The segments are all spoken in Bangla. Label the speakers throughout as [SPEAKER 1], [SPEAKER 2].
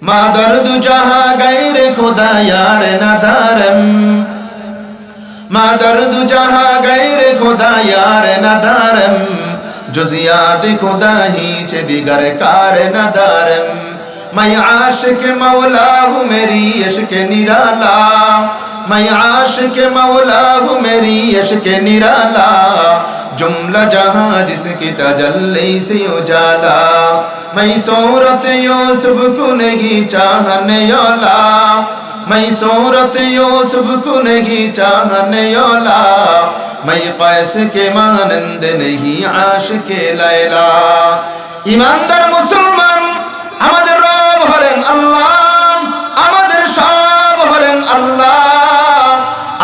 [SPEAKER 1] ما درد جہاں غیر خدا یار ندارم ما درد جہاں غیر خدا یار ندارم جزیات خدا ہیچ دیگر کار ندارم میں عاشق مولا ہوں میری عشق نرالا میں عاشق مولا ہوں میری عشق نرالا جملہ جہاں جس کی تجلی سے اجالا میں صورت یوسف کو نہیں چاہنے والا میں صورت یوسف کو نہیں چاہنے والا میں قیس کے مانند نہیں عاشق لیلا ইমানদার মুসলমান আমাদের রব হলেন আল্লাহ আমাদের সব হলেন আল্লাহ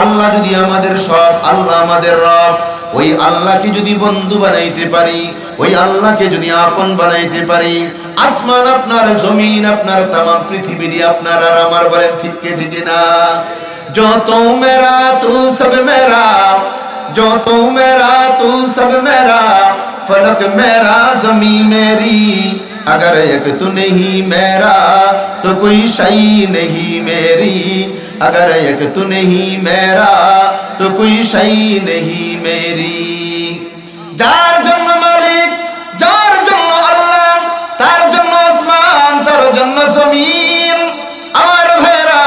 [SPEAKER 1] আল্লাহ যদি আমাদের সব আল্লাহ আমাদের রব ওই আল্লাহকে যদি বন্ধু বানাইতে পারি ওই আল্লাহকে যদি আপন বানাইতে পারি আসমান আপনার জমিন আপনার तमाम পৃথিবী আপনার আর আমার বলেন ঠিক কে ঠিক না जो तू मेरा तू सब मेरा जो तू मेरा तू सब मेरा फलक मेरा ज़मीं मेरी अगर एक तू नहीं मेरा तो कोई शई नहीं मेरी अगर एक तू नहीं मेरा तो कोई शई नहीं मेरी যার জন্য মালিক যার জন্য আল্লাহ তার জন্য আসমান তার জন্য জমিন আমার ভাইরা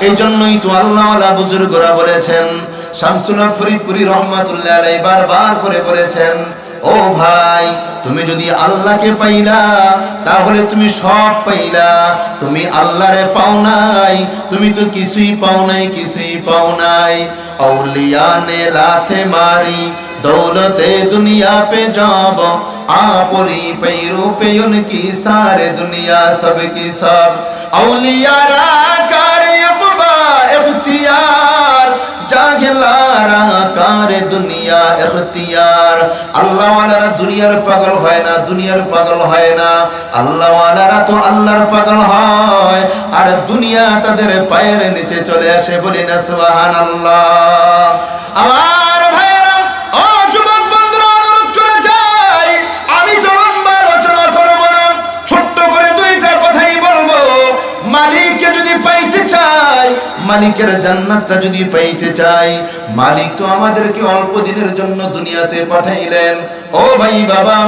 [SPEAKER 1] এই জন্যই তো আল্লাহওয়ালা বুজুর্গরা বলেছেন শামসুল হক ফরিদপুরি রহমাতুল্লাহ আলাইহি বারবার করে বলেছেন ও ভাই তুমি যদি আল্লাহকে পাইলা তাহলে তুমি সব পাইলা তুমি আল্লাহরে পাও নাই তুমি তো কিছুই পাও নাই औलिया ने लाथे मारी दौलते दुनिया पे जाब आपरी पैरों पे उनकी सारे दुनिया सब की सब औलिया रा करे अब्बा इख्तियार জাহিলারা কারে দুনিয়া ইখতিয়ার আল্লাহ ওয়ালারা দুনিয়ার পাগল হয় না দুনিয়ার পাগল হয় না আল্লাহ ওয়ালারা তো আল্লাহর পাগল হয় আর দুনিয়া তাদের পায়ের নিচে চলে আসে বলি না সুবহানাল্লাহ আমার ভাইরা ও যুবক বন্ধুরা অনুরোধ করে যাই আমি তো লম্বা আলোচনা করব না ছোট্ট করে দুইটা কথাই বলবো মালিককে যদি পাইতে চাই মালিকের জান্নাতটা যদি পাইতে চাই মালিক তো আমাদেরকে অল্প দিনের জন্য দুনিয়াতে পাঠাইলেন ও ভাই বাবা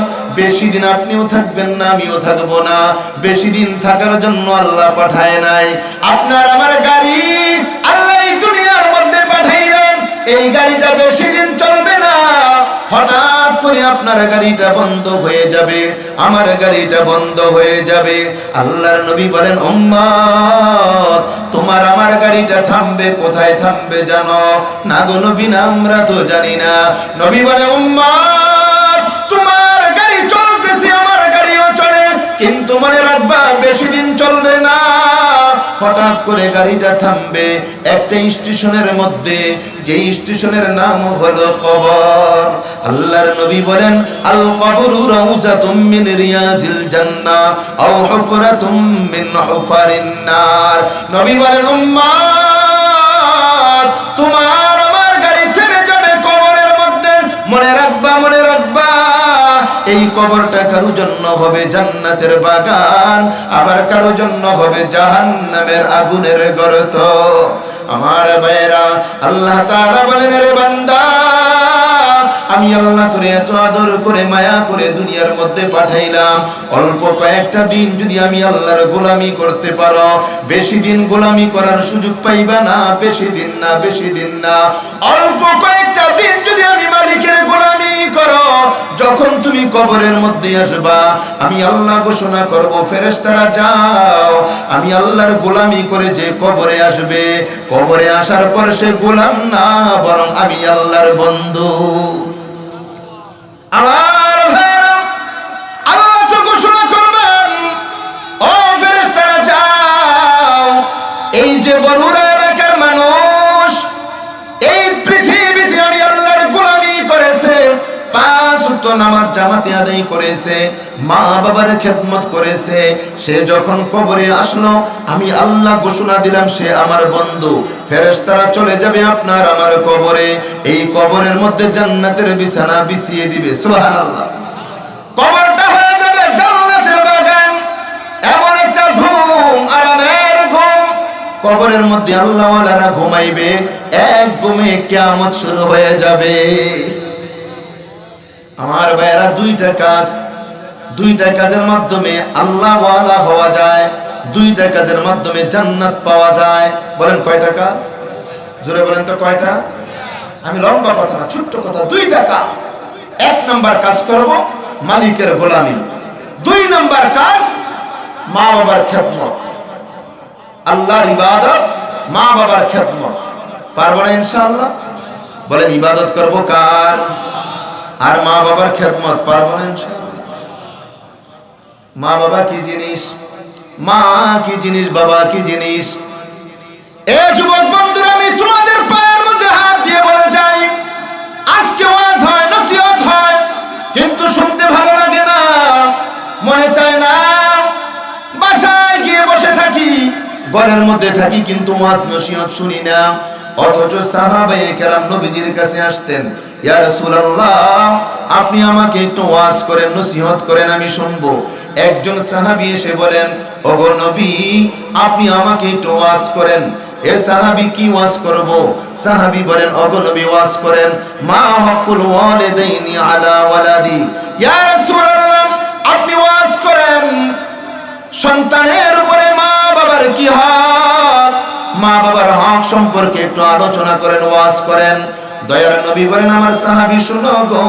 [SPEAKER 1] বেশি দিন আপনিও থাকবেন না আমিও থাকবো না বেশি দিন থাকার জন্য আল্লাহ পাঠায় নাই আপনার আমার গাড়ি আল্লাহ এই দুনিয়ার মধ্যে পাঠাইলেন এই গাড়িটা বেশি দিন চলবে না হঠাৎ করে আপনার গাড়িটা বন্ধ হয়ে যাবে আমার গাড়িটা বন্ধ হয়ে যাবে আল্লাহর নবী বলেন উম্মত তোমার আমার গাড়িটা থামবে কোথায় থামবে জানো না গো নবী না আমরা তো জানি না নবী বলে উম্মত তোমার গাড়ি চলতেছে আমার গাড়িও চলে কিন্তু মনে রাখবা বেশি দিন চলবে না হঠাৎ করে গাড়িটা থামবে একটা স্টেশনের মধ্যে যে স্টেশনের নাম হলো কবর আল্লাহর নবী বলেন আল কবরু রাউজাতুম মিন রিয়াজিল জান্নাহ আও হুফরাতুম মিন হুফারিন নার নবী বলেন উম্মত তোমার আমার গাড়ি থেমে যাবে কবরের মধ্যে মনে রাখবা এই কবরটা কারো জন্য হবে জান্নাতের বাগান আবার কারো জন্য হবে জাহান্নামের আগুনের গর্ত আমার ভাইরা আল্লাহ তাআলা বলেন রে বান্দা আমি আল্লাহ তোরে এত আদর করে মায়া করে দুনিয়ার মধ্যে পাঠাইলাম অল্প কয়েকটা দিন যদি আমি আল্লাহর গোলামি করতে পারো বেশি দিন গোলামি করার সুযোগ পাইবা না বেশি দিন না অল্প কয়েকটা দিন যদি আমি মালিকের গোলামি করো যখন তুমি কবরের মধ্যে আসবা আমি আল্লাহ ঘোষণা করব ফেরেশতারা যাও আমি আল্লাহর গোলামি করে যে কবরে আসবে কবরে আসার পর সে গোলাম না বরং আমি আল্লাহর বন্ধু আমার ভাইরা আল্লাহ তো ঘোষণা করবেন ও ফেরেশতারা যাও এই যে বরুড়া এলাকার মানুষ এই পৃথিবীতে আমি আল্লাহর গোলামি করেছে 5 ওয়াক্ত নামাজ জামাতে আদায় করেছে মা বাবার খেদমত করেছে সে যখন কবরে আসলো আমি আল্লাহ ঘোষণা দিলাম সে আমার বন্ধু ফেরেশতারা চলে যাবে আপনার আমার কবরে এই কবরের মধ্যে জান্নাতের বিছানা বিছিয়ে দিবে সুবহানাল্লাহ কবরটা হয়ে যাবে জান্নাতের বাগান এমন একটা ঘুম কবরের মধ্যে আল্লাহওয়ালারা ঘুমাইবে, এক ঘুমে কিয়ামত শুরু হয়ে যাবে। আমার ভাইরা, দুইটা কাজের মাধ্যমে আল্লাহওয়ালা হওয়া যায়, দুইটা কাজের মাধ্যমে জান্নাত পাওয়া যায়। বলেন কয়টা কাজ? জোরে বলেন তো কয়টা? আমি লম্বা কথা না, ছোট্ট কথা, দুইটা কাজ। এক নাম্বার কাজ করব মালিকের গোলামি, দুই নাম্বার কাজ মা বাবার খেদমত, আল্লাহর ইবাদত, মা বাবার খেদমত। পারবো না ইনশাআল্লাহ? বলেন ইবাদত করব কার? আর মা বাবার খেদমত পারবো না ইনশাআল্লাহ? মা বাবা কি জিনিস, মা কি জিনিস, বাবা কি জিনিস। এ যুবক বন্ধুরা, আমি তোমাদের পায়ের মধ্যে হাত দিয়ে বলে যাই, আজকে ওয়াজ হয়, নসিহত হয়, কিন্তু শুনতে ভালো লাগে না, মনে চায় না। বাসায় গিয়ে বসে থাকি, ঘরের মধ্যে থাকি, কিন্তু ওয়াজ নসিহত শুনি না। অথচ সাহাবায়ে কেরাম নবীজির কাছে আসতেন, ইয়া রাসূলুল্লাহ, আপনি আমাকে একটু ওয়াজ করেন, নসিহত করেন, আমি শুনবো। একজন সাহাবী এসে বলেন, ওগো নবী, আপনি আমাকে একটু ওয়াজ করেন। এ সাহাবী, কি ওয়াজ করব? সাহাবী বলেন, ওগো নবী ওয়াজ করেন, মা হকুল ওয়ালিদাইনি আলা ওয়ালাদি। ইয়া রাসূলুল্লাহ, আপনি ওয়াজ করেন, সন্তানের উপরে মা বাবার কি হক, মা বাবার হক সম্পর্কে একটু আলোচনা করেন, ওয়াজ করেন। দয়ার নবী বলেন, আমার সাহাবী শুনো গো,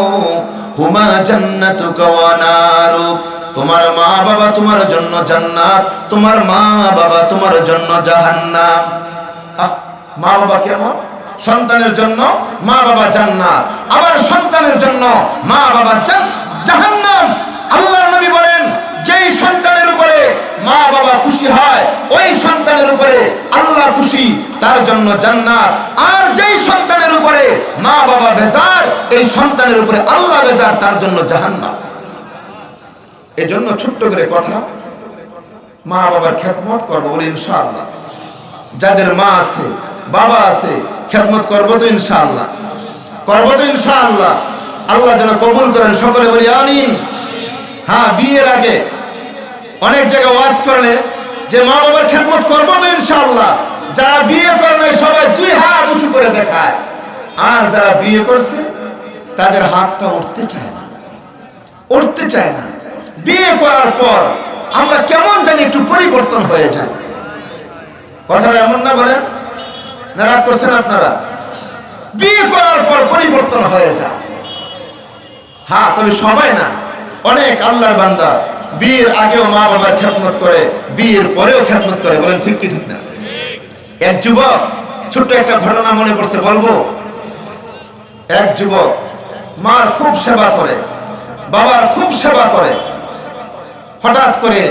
[SPEAKER 1] হুমা জান্নাতুকা ওয়া নারুক, তোমার মা বাবা তোমার জন্য জান্নাত, তোমার মা বাবা তোমার জন্য জাহান্নাম। মা বাবা কেমন? সন্তানের জন্য মা বাবা জান্নাত, আবার সন্তানের জন্য মা বাবা জাহান্নাম। আল্লাহর নবী বলেন, যেই সন্তানের উপরে মা বাবা খুশি হয়, ওই সন্তানের উপরে আল্লাহ খুশি, তার জন্য জান্নাত। আর যেই সন্তানের উপরে মা বাবা বেজার, এই সন্তানের উপরে আল্লাহ বেজার, তার জন্য জাহান্নাম। এজন্য ছোট্ট করে কথা, মা বাবার খেদমত করবো বলে ইনশাআল্লাহ। যাদের মা আছে, বাবা আছে, খেদমত করবো তো ইনশাআল্লাহ, করবো তো ইনশাআল্লাহ। আল্লাহ যেন কবুল করেন, সকলে বলি আমিন। হ্যাঁ, বিয়ের আগে অনেক জায়গায় ওয়াজ করলে যে মা বাবার খেদমত করবো তো ইনশাআল্লাহ, যারা বিয়ে করে নাই সবাই দুই হাত উঁচু করে দেখায়, আর যারা বিয়ে করছে তাদের হাতটা উঠতে চায় না, উঠতে চায় না। বিয়ে করার পর আমরা কেমন জানি একটু পরিবর্তন হয়ে যায়। কথাটা এমন না? বলেন না, রাগ করছেন আপনারা? বিয়ে করার পর পরিবর্তন হয়ে যায়। হ্যাঁ, তবে সবাই না, অনেক আল্লাহর বান্দা বিয়ের আগেও মা বাবার খেদমত করে, বিয়ের পরেও খেদমত করে। বলেন ঠিক কি ঠিক না? এক যুবক, ছোট্ট একটা ঘটনা মনে পড়ছে, বলবো। এক যুবক মার খুব সেবা করে, বাবার খুব সেবা করে। হঠাৎ করে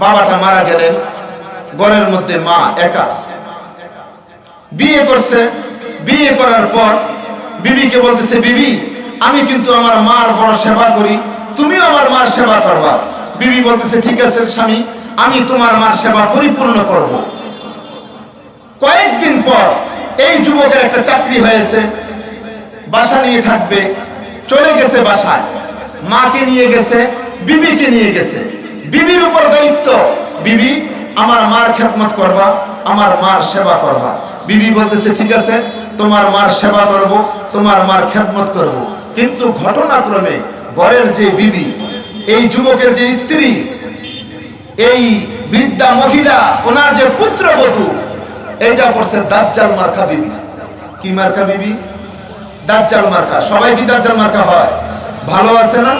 [SPEAKER 1] বাবাটা মারা গেলেন, ঘরের মধ্যে মা একা। বিয়ে করছে, বিয়ে করার পর বিবিকে বলতেছে, বিবি, আমি কিন্তু আমার মার বড় সেবা করি, তুমিও আমার মার সেবা করবা। বিবি বলতেছে, ঠিক আছে স্বামী, আমি তোমার মার সেবা পরিপূর্ণ করব। কয়েকদিন পর এই যুবকের একটা চাকরি হয়েছে, বাসা নিয়ে থাকবে, চলে গেছে বাসায়, মাকে নিয়ে গেছে, বিবিকে নিয়ে গেছে। বিবির উপর দায়িত্ব, বিবি আমার মার খেদমত করবা, আমার মার সেবা করবা। বিবি বলতেছে, ঠিক আছে, তোমার মার সেবা করব, তোমার মার খেদমত করব। কিন্তু ঘটনাক্রমে ঘরের যে বিবি, এই যুবকের যে স্ত্রী, এই বৃদ্ধা মহিলা, ওনার যে পুত্রবধূ, এইটা পড়ছে দাজ্জাল মার্কা বিবি। কি মার্কা বিবি? দাজ্জাল মার্কা। সবাই কি দাজ্জাল মার্কা হয়? ভালো আছে না?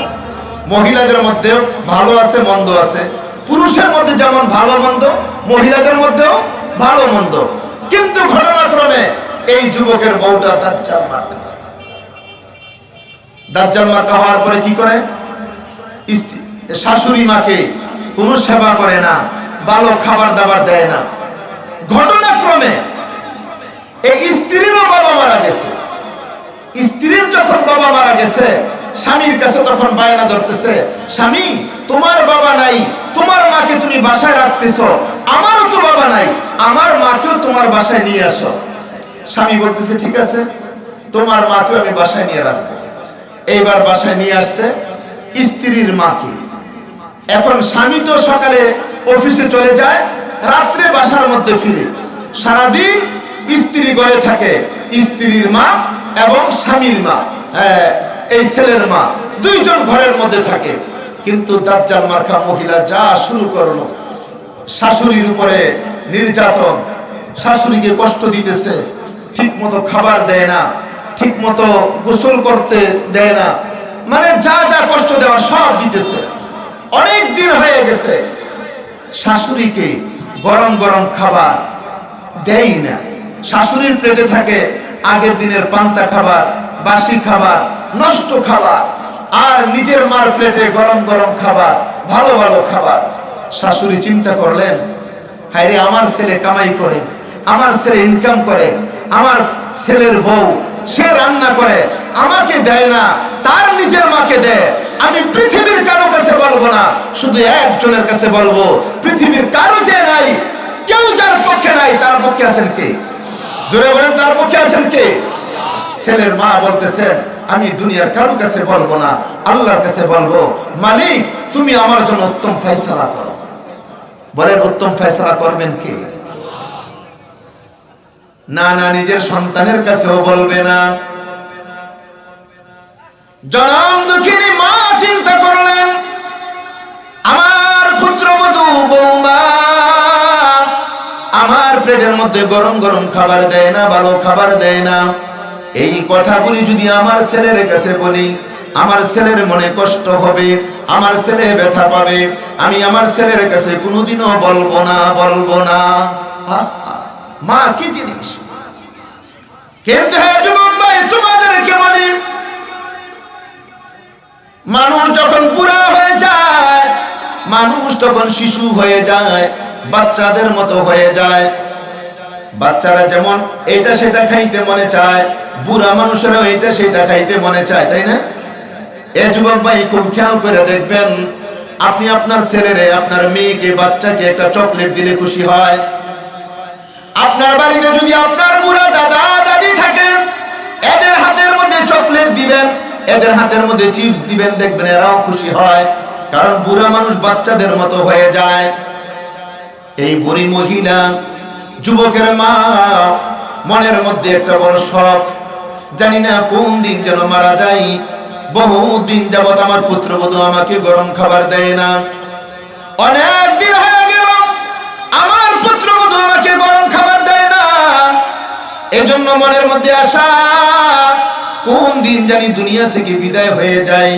[SPEAKER 1] মহিলাদের মধ্যেও ভালো আছে, মন্দ আছে। পুরুষের মধ্যে যেমন ভালো মন্দ, মহিলাদের মধ্যেও ভালো মন্দ। কিন্তু ঘটনাক্রমে এই যুবকের বউটা দাজ্জাল মার্কা। দাজ্জাল মার্কা হওয়ার পরে কি করে? শাশুড়ি মাকে কোনো সেবা করে না, ভালো খাবার দাবার দেয় না। ঘটনাক্রমে এই স্ত্রীরও বাবা মারা গেছে। স্ত্রীর যখন বাবা মারা গেছে, স্বামীর কাছে তখন বায়না ধরতেছে, স্বামী, তোমার বাবা নাই, তোমার মাকে তুমি বাসায় রাখতেছ, আমারও তো বাবা নাই, আমার মাকেও তোমার বাসায় নিয়ে আসো। স্বামী বলতেছে, ঠিক আছে, তোমার মাকেও আমি বাসায় নিয়ে রাখবো। এইবার বাসায় নিয়ে আসছে স্ত্রীর মাকে। এখন স্বামী তো সকালে অফিসে চলে যায়, রাত্রে বাসার মধ্যে ফিরে। সারাদিন স্ত্রী ঘরে থাকে, স্ত্রীর মা এবং স্বামীর মা, এই ছেলের মা, দুইজন ঘরের মধ্যে থাকে। কিন্তু দাজ্জাল মার্কা মহিলা যা শুরু করলো, শাশুড়ির উপরে নির্যাতন, শাশুড়িকে কষ্ট দিতেছে, ঠিক মতো খাবার দেয় না, ঠিক মতো গোসল করতে দেয় না, মানে যা যা কষ্ট দেওয়া সব দিতেছে। অনেক দিন হয়ে গেছে, শাশুড়িকে গরম গরম খাবার দেয় না। শাশুড়ির প্লেটে থাকে আগের দিনের পান্তা খাবার, বাসি খাবার, নষ্ট খাবার, আর নিজের মার প্লেটে গরম গরম খাবার, ভালো ভালো খাবার। শাশুড়ি চিন্তা করলেন, হায় রে, আমার ছেলে কামাই করে, আমার ছেলে ইনকাম করে, আমার ছেলের বউ সে রান্না করে, আমাকে দেয় না, তার নিজের মাকে দেয়। আমি পৃথিবীর কারো কাছে বলবো না, শুধু একজনের কাছে বলবো। পৃথিবীর কারো যে নাই, কেউ যার পক্ষে নাই, তার পক্ষে আছেন কে? জোরে বলেন, তার পক্ষে আছেন কে? ছেলের মা বলতেছেন, আমি দুনিয়ার কারো কাছে বলবো না, আল্লাহর কাছে বলবো। মালিক, তুমি আমার জন্য উত্তম ফয়সালা করো। বলেন, উত্তম ফয়সালা করবেন কে? না না, নিজের সন্তানের কাছেও বলবে না। জনম দুঃখিনী মা চিন্তা করলেন, আমার পুত্রবধূ বৌমা আমার প্লেটের মধ্যে গরম গরম খাবার দেয় না, ভালো খাবার দেয় না। এই কথাগুলি যদি আমার ছেলের কাছে বলি, আমার ছেলের মনে কষ্ট হবে, আমার ছেলে ব্যথা পাবে। আমি আমার ছেলের কাছে কোনোদিনও বলবো না, বলবো না। মা কি জিনিস! কিন্তু হ্যাঁ যুবক ভাই, তোমাদেরকে বলি, মানুষ যখন বুড়া হয়ে যায়, মানুষ তখন শিশু হয়ে যায়, বাচ্চাদের মতো হয়ে যায়। বাচ্চারা যেমন এটা সেটা খাইতে মনে চায়, বুড়া মানুষেরও এটা সেটা খাইতে মনে চায়, তাই না? এ যুবক ভাই, খুব খেয়াল করে দেখবেন, আপনি আপনার ছেলেরে, আপনার মেয়েকে, বাচ্চাকে একটা চকলেট দিলে খুশি হয়। আপনার বাড়িতে যদি আপনার বুড়া দাদা দাদি থাকেন, এদের হাতের মধ্যে চকলেট দিবেন, এদের হাতের মধ্যে চিপস দিবেন, দেখবেন এরাও খুশি হয়। কারণ বুড়া মানুষ বাচ্চাদের মতো হয়ে যায়। এই বুড়ি মহিলা, যুবকের মা, মনের মধ্যে একটা বড় শখ, জানি না কোন দিন যেন মারা যাই। বহুদিন যাবত আমার পুত্রবধূ আমাকে গরম খাবার দেয় না, অনেক দিন হয়ে গেল আমার পুত্রবধূ আমাকে গরম খাবার দেয় না। এজন্য মনের মধ্যে আশা, কোন দিন জানি দুনিয়া থেকে বিদায় হয়ে যায়,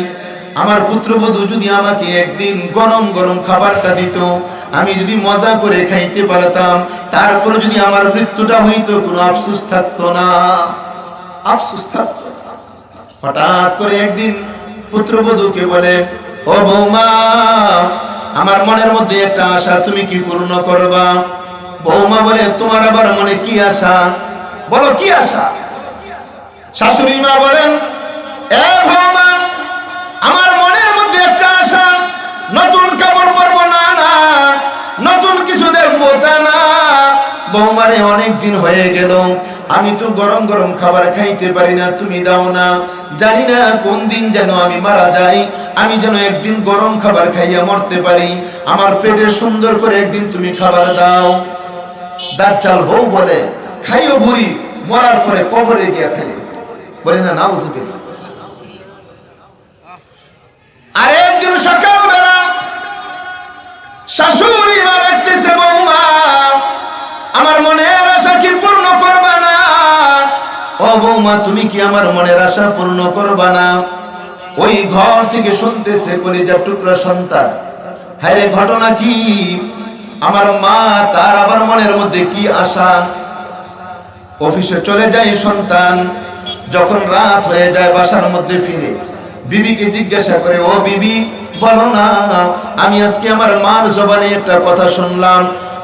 [SPEAKER 1] আমার পুত্রবধূ যদি আমাকে একদিন গরম গরম খাবারটা দিত, আমি যদি মজা করে খাইতে পারতাম, তারপরে যদি আমার মৃত্যুটা হইতো, কোনো আফসোস থাকতো না, আফসোস থাকতো। হঠাৎ করে একদিন পুত্রবধূকে বলে, ও বৌমা, আমার মনের মধ্যে একটা আশা, তুমি কি পূর্ণ করবা? বৌমা বলে, তোমার আবার মনে কি আশা? বলো কি আশা? শাশুড়ি মা বলেন, এ বৌমা, আমার মনের মধ্যে একটা আশা, নতুন কাপড় পরবো না, না নতুন কিছু দেখবো তা না। বৌমারে, অনেক দিন হয়ে গেল, আমি তো গরম গরম খাবার খাইতে পারি না, তুমি দাও না। জানি না কোন দিন যেন আমি মারা যাই, আমি যেন একদিন গরম খাবার খাইয়া মরতে পারি, আমার পেটে সুন্দর করে একদিন তুমি খাবার দাও। দাজ্জাল বউ বলে, খাইও বুড়ি, মরার পরে কবরে গিয়া খাই। বলে না, নাউজুবিল্লাহ। আর একদিন সকালবেলা শাশুড়ি মা ডাকতেছে, বৌমা, আমার মনের আশা কি পূর্ণ করবা না? ও বৌমা, তুমি কি আমার মনের আশা পূর্ণ করবা না? ওই ঘর থেকে শুনতেছে কলিজার টুকরা সন্তান, হায় রে, ঘটনা কি? আমার মা, তার আবার মনের মধ্যে কি আশা? অফিসে চলে যায় সন্তান, যখন রাত হয়ে যায় বাসার মধ্যে ফিরে বিবিকে জিজ্ঞাসা করে, ও বিবি, বলো না, আমি আজকে আমার মার জবানে একটা কথা শুনলাম,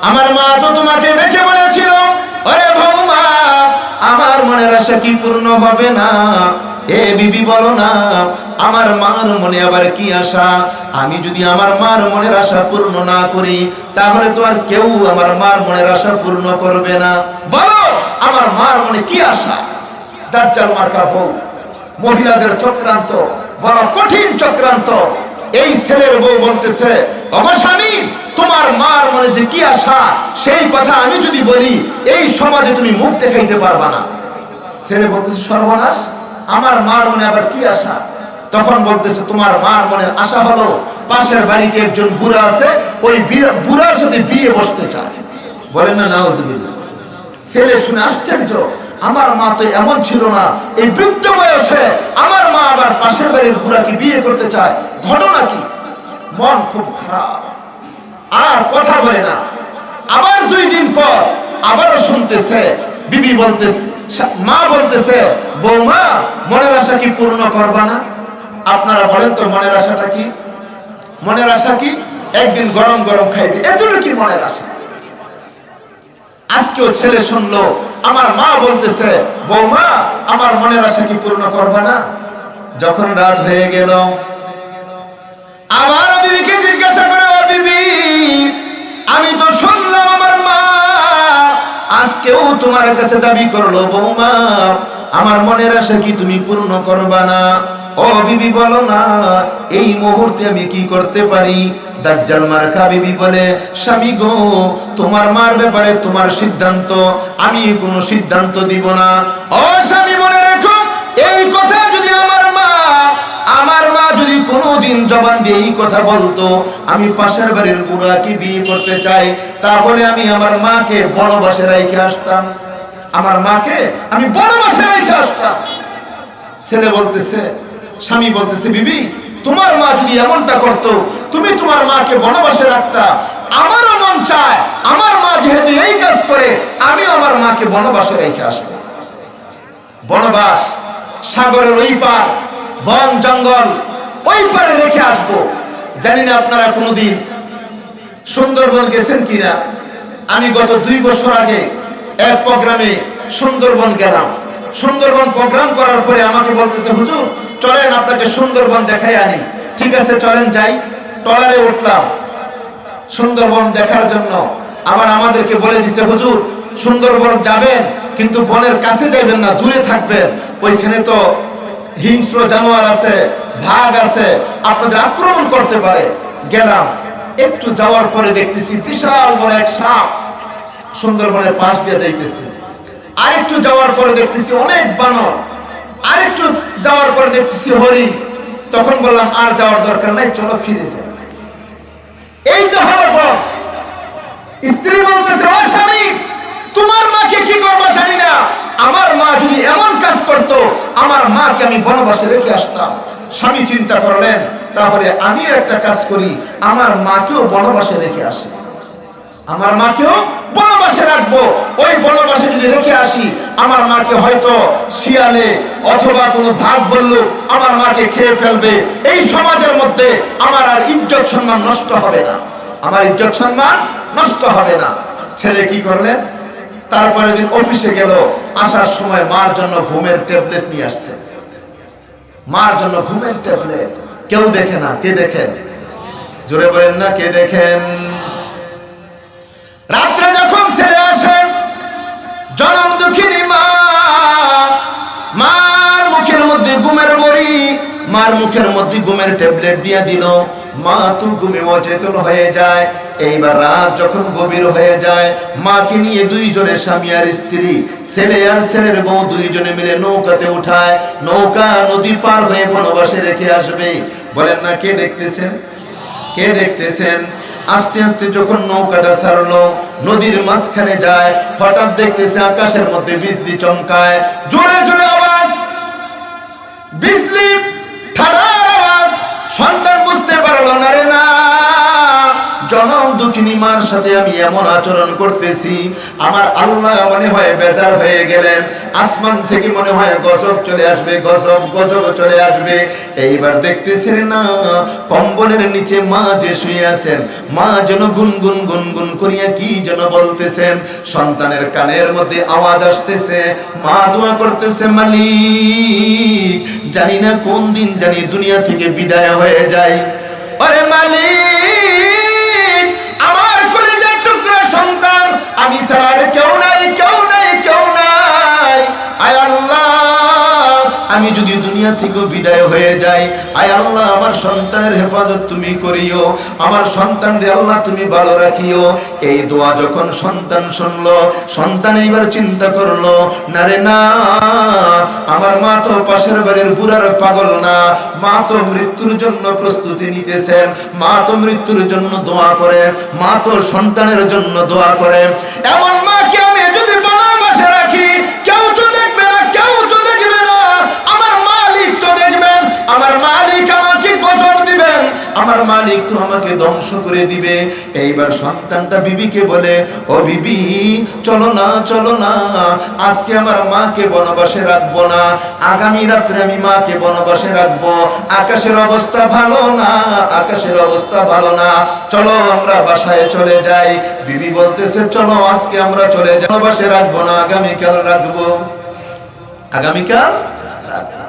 [SPEAKER 1] আমার মা তো তোমাকে দেখে বলেছিল, আরে বৌমা, আমার মনের আশা কি পূর্ণ হবে না? এ বিবি, বলো না, আমার মার মনে আবার কি আশা? আমি যদি আমার মার মনের আশা পূর্ণ না করি, তাহলে তো আর কেউ আমার মার মনের আশা পূর্ণ করবে না। বলো, আমার মার মনে কি আশা? দাজ্জাল মার্কা বউ, মহিলাদের চক্রান্ত, বড় কঠিন চক্রান্ত। এই ছেলের বউ বলতেছে, ওগো স্বামী, তোমার মার মনে যে কি আশা, সেই কথা আমি যদি বলি এই সমাজে তুমি মুখ দেখাইতে পারবা না। ছেলে বলতেছে, সর্বনাশ, আমার মার মনে আবার কি আশা? তখন বলতেছে, তোমার মার মনের আশা হলো পাশের বাড়িতে একজন বুড়া আছে, ওই বুড়ার সাথে বিয়ে বসতে চায়। বলেন না নাউজুবিল্লাহ। ছেলে শুনে আশ্চর্য, আমার মা তো এমন ছিল না, এই বৃদ্ধ বয়সে আমার মা আবার পাশের বাড়ির বুড়াকে বিয়ে করতে চায়, ঘটনা কি? মন খুব খারাপ, আর কথা বলে না। আবার 2 দিন পর আবারও শুনতেছে, বিবি বলতেছে, মা বলতেছে, বৌমা, মনের আশা কি পূর্ণ করবা না? আপনারা বলেন তো মনের আশাটা কি? মনের আশা কি? একদিন গরম গরম খাইবে, এতটুকু কি মনের আশা? আজকেও ছেলে শুনলো, আমার মা বলতেছে, বৌমা, আমার মনের আশা কি পূর্ণ করবা না? যখন রাত হয়ে গেল, আবার বিবিকে জিজ্ঞাসা করে, ও বিবি, আমি তো শুনলাম আমার মা আজকেও তোমার কাছে দাবি করলো, বৌমা, আমার মনের আশা কি তুমি পূর্ণ করবা না? ও বিবি, বলো না, এই মুহূর্তে আমি কি করতে পারি? দাজ্জাল মার্কা বিবি বলে, স্বামী গো, তোমার মার ব্যাপারে তোমার সিদ্ধান্ত, আমি কোনো সিদ্ধান্ত দিব না। ও স্বামী, মনে রেখো, এই কথা যদি আমার মা যদি কোনোদিন জবান দিয়ে এই কথা বলতো, আমি পাশের বাড়ির বুড়াকে বিয়ে করতে চাই, তাহলে আমি আমার মাকে বনবাসে রেখে আসতাম, আমার মাকে আমি বনবাসে রেখে আসতাম। ছেলে বলতেছে, স্বামী বলতেছে, বিবি, তোমার মা যদি এমনটা করতো, তুমি তোমার মাকে বনবাসে রাখতা। আমারও মন চায়, আমার মা যেহেতু এই কাজ করে, আমিও আমার মাকে বনবাসে রেখে আসবো। বনবাস, সাগরের ওই পার, বন জঙ্গল, ওই পারে রেখে আসবো। জানি না আপনারা কোনোদিন সুন্দরবন গেছেন কিনা। আমি গত 2 বছর আগে এক প্রোগ্রামে সুন্দরবন গেলাম। সুন্দরবন প্রোগ্রাম করার পরে আমাকে বলতেছে, হুজুর, চলেন আপনাকে সুন্দরবন দেখাই আনি। ঠিক আছে, চলেন যাই। ট্রলারে উঠলাম সুন্দরবন দেখার জন্য। আবার আমাদেরকে বলে দিছে, হুজুর, সুন্দরবন যাবেন কিন্তু বনের কাছে যাবেন না, দূরে থাকবেন, ওইখানে তো হিংস্র জানোয়ার আছে, ভাগ আছে, আপনাদের আক্রমণ করতে পারে। গেলাম, একটু যাওয়ার পরে দেখতেছি বিশাল বড় এক সাপ সুন্দরবনের পাশ দিয়ে যাইতেছে। আরেকটু যাওয়ার পরে দেখতেছি অনেক বানর, আরেকটু যাওয়ার পরে দেখতেছি হরিণ। তখন বললাম, আর যাওয়ার দরকার নাই, চলো ফিরে যাই। এই তো হলো বন। স্ত্রী বলতেছে, ও স্বামী, তোমার মাকে কি করবা জানি না, আমার মা যদি এমন কাজ করতো, আমার মাকে আমি বনবাসে রেখে আসতাম। স্বামী চিন্তা করলেন, তাহলে আমিও একটা কাজ করি, আমার মাকেও বনবাসে রেখে আসি, আমার মাকেও বনবাসে রাখবো। ওই বনবাসে যদি রেখে আসি, আমার মাকে হয়তো শিয়ালে অথবা কোনো ভাগ বললো আমার মাকে খেয়ে ফেলবে। এই সমাজের মধ্যে আমার আর ইজ্জত সম্মান নষ্ট হবে না, আমার ইজ্জত সম্মান নষ্ট হবে না। ছেলে কি করলেন, তারপরে দিন অফিসে গেল, আসার সময় মার জন্য ঘুমের ট্যাবলেট নিয়ে আসছে। মার জন্য ঘুমের ট্যাবলেট। কেউ দেখে না, কে দেখেন? জোরে বলেন না, কে দেখেন? রাত্রে যখন ছেলে আসে, জনম দুঃখিনী মা, মার মুখের মধ্যে ঘুমের বড়ি, মার মুখের মধ্যে ঘুমের ট্যাবলেট দিয়ে দিল। মা তো ঘুমে অচেতন হয়ে যায়। এইবার রাত যখন গভীর হয়ে যায়, মাকে নিয়ে 2 জনের স্বামী আর স্ত্রী, ছেলে আর ছেলের বউ 2 জনে মিলে নৌকাতে উঠায়। নৌকা নদী পার হয়ে বনবাসে রেখে আসবে। বলেন না, কে দেখতেছেন? কে দেখতেছেন? আস্তে আস্তে যখন নৌকাটা ছাড়লো, নদীর মাঝখানে যায়, হঠাৎ দেখতেছে আকাশের মধ্যে বিজলি চমকায়, জোরে জোরে আওয়াজ, বিজলি ঠাড়ার আওয়াজ। সন্তান বুঝতে পারলো না, রে না, জনম দুঃখিনী মার সাথে আমি এমন আচরণ করতেছি, আমার আল্লাহ মনে হয় বেজার হয়ে গেলেন। আসমান থেকে মনে হয় গজব চলে আসবে, গজব গজব চলে আসবে। এইবার দেখতেছেন না, কম্বলের নিচে মা যে শুয়ে আছেন, মা যেন গুনগুন গুনগুন করিয়া কি যেন বলতেছেন। সন্তানের কানের মধ্যে আওয়াজ আসতেছে, মা দোয়া করতেছে, মালিক, জানি না কোন দিন জানি দুনিয়া থেকে বিদায় হয়ে যায়। আরে মালিক, আমার কলিজার টুকরা সন্তান, আমি ছাড়া আর কেউ নাই, কেউ নাই, কেউ নাই। আয় আল্লাহ, আমি যদি দুনিয়া দুনিয়া থেকে বিদায় হয়ে যায়। আয় আল্লাহ, আমার সন্তানের হেফাজত তুমি করিও, আমার সন্তানরে আল্লাহ তুমি ভালো রাখিও। এই দোয়া যখন সন্তান শুনলো, সন্তান এইবার চিন্তা করলো, না রে না, আমার মা তো পাশের বাড়ির বুড়ার পাগল না, মা তো মৃত্যুর জন্য প্রস্তুতি নিতেছেন, মা তো মৃত্যুর জন্য দোয়া করে, মা তো সন্তানের জন্য দোয়া করে। এমন মাকে আমি যদি ভালোবাসে রাখি, কেউ তো দেখবে না, কেউ তো দেখবে না, আমার মালিক তো দেখবেন, আমার মালিক আমাকে গজব দিবেন, আমার মালিক তো আমাকে ধ্বংস করে দিবে। এইবার সন্তানটা বিবিকে বলে, ও বিবি, চলো না, চলো না, আজকে আমার মাকে বনবাসে রাখবো না, আগামী রাত্রে আমি মাকে বনবাসে রাখবো। আকাশের অবস্থা ভালো না, আকাশের অবস্থা ভালো না, চলো আমরা বাসায় চলে যাই। বিবি বলতেছে, চলো আজকে আমরা চলে যাই, বনবাসে রাখবো না, আগামীকাল রাখবো, আগামীকাল রাখবো।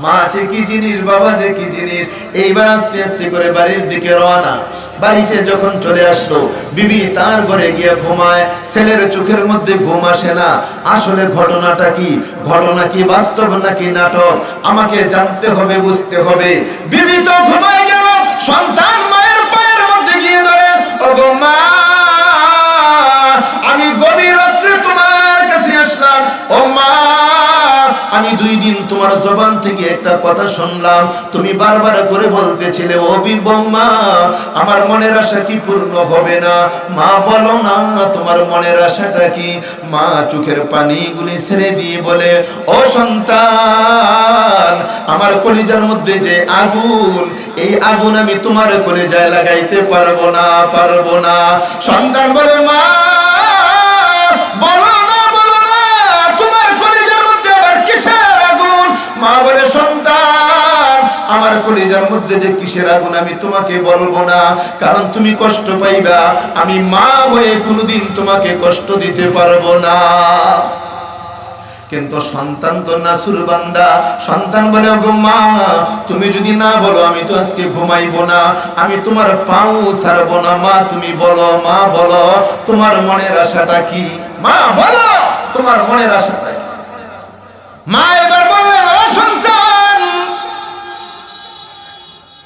[SPEAKER 1] মা যে কি জিনিস, বাবা যে কি জিনিস। এইবার আস্তে আস্তে করে বাড়ির দিকে রওনা। বাড়িতে যখন চলে আসলো, বিবি তার ঘরে গিয়ে ঘুমায়। ছেলের চোখের মধ্যে ঘুম আসে না। আসলে ঘটনাটা কি, ঘটনা কি বাস্তব নাকি নাটক, আমাকে জানতে হবে, বুঝতে হবে। বিবি তো ঘুমায় গেল, সন্তান মায়ের পায়ের মধ্যে গিয়ে ধরে, ওগো মা, আমি গভীর রাত্রে তোমার কাছে আসলাম। ও মা, আমি 2 দিন তোমার জবান থেকে একটা কথা শুনলাম, তুমি বারবার করে বলতেছিলে, ও বৌমা, আমার মনের আশা কি পূর্ণ হবে না? মা বলো না, তোমার মনের আশাটা কি? মা চোখের পানিগুলি ছেড়ে দিয়ে বলে, ও সন্তান, আমার কলিজার মধ্যে যে আগুন, এই আগুন আমি তোমার কলিজায় লাগাইতে পারবো না, পারবো না। সন্তান বলে, মা বলো না, বলো না, তোমার কলিজার মধ্যে আবার কিসের আগুন? মা বলে, সন্তান, আমার কলিজার মধ্যে যে কিসের আগুন আমি তোমাকে বলবো না, কারণ তুমি কষ্ট পাইবা, আমি মা হয়ে কোনোদিন তোমাকে কষ্ট দিতে পারবো না। কিন্তু সন্তান তো নাসুর বান্দা। সন্তান বলে, ওগো মা, তুমি যদি না বলো আমি তো আজকে ঘুমাইবো না, আমি তোমার পাও ছাড়বো না। মা তুমি বলো, মা বলো, তোমার মনের আশাটা কি? মা বলো, তোমার মনের আশাটা কি? মা এবার বললেন, ও সন্তান,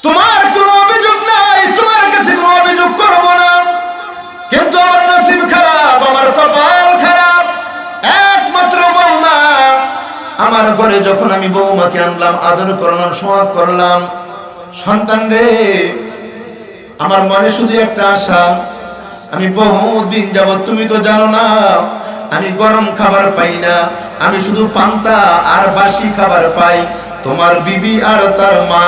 [SPEAKER 1] তোমার কোনো অভিযোগ নাই, তোমার কাছে কোনো অভিযোগ করবো না, কিন্তু আমার নসিব খারাপ, আমার কপাল খারাপ। একমাত্র বৌমা, আমার ঘরে যখন আমি বৌমাকে আনলাম, আদর করলাম, সোহাগ করলাম, সন্তান রে, আমার মনে শুধু একটা আশা, আমি বহুদিন যাবত, তুমি তো জানো না, আমি গরম খাবার পাই না, আমি শুধু পান্তা আর বাসি খাবার পাই। তোমার বিবি আর তার মা